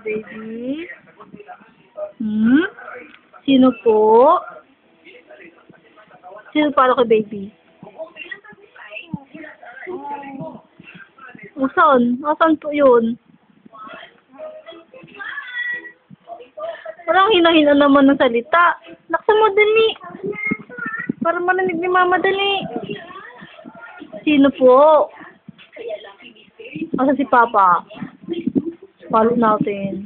baby? Sino po? Sino para kay baby? Saan? Saan po yun? Parang hina-hina naman ng salita. Laksan mo, dali. Para marinig ni mama, dali. Sino po? Asa si Papa? Follow natin.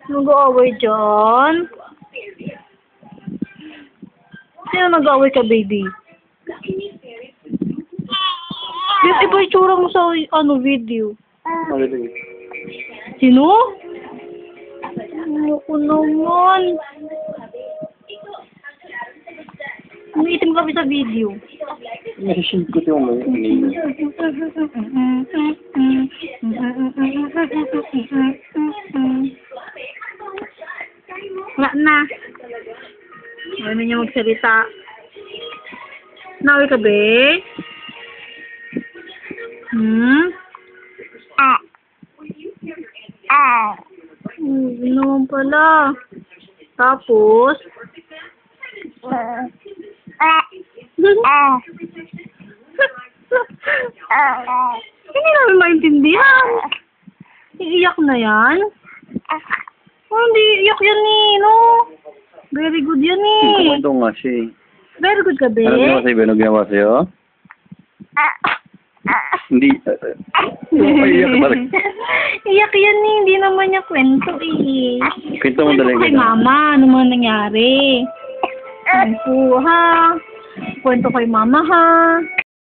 Nag-aaway dyan? Sino nag-aaway ka, baby? Yung iba itsura mo sa video. Sino? Ayoko naman. Umiitim kami sa video. May shield ko yung mga ini. Wala na. Ayaw na niya magsalita. Naway ka, be? Hindi naman pala. Tapos? Hindi namin maintindihan. Iiyak na yan? Hindi, iyak yan eh, no? Very good yan eh. Kumento nga siya eh. Very good ka, be? Ano ginawa sa'yo? Ano ginawa sa'yo? Hindi. Iyak ba? Iyak yan eh. Hindi naman niya kwento eh. Kwento mo talaga. Kay mama, ano mga nangyari? Ano po, ha? Kwento kay mama, ha?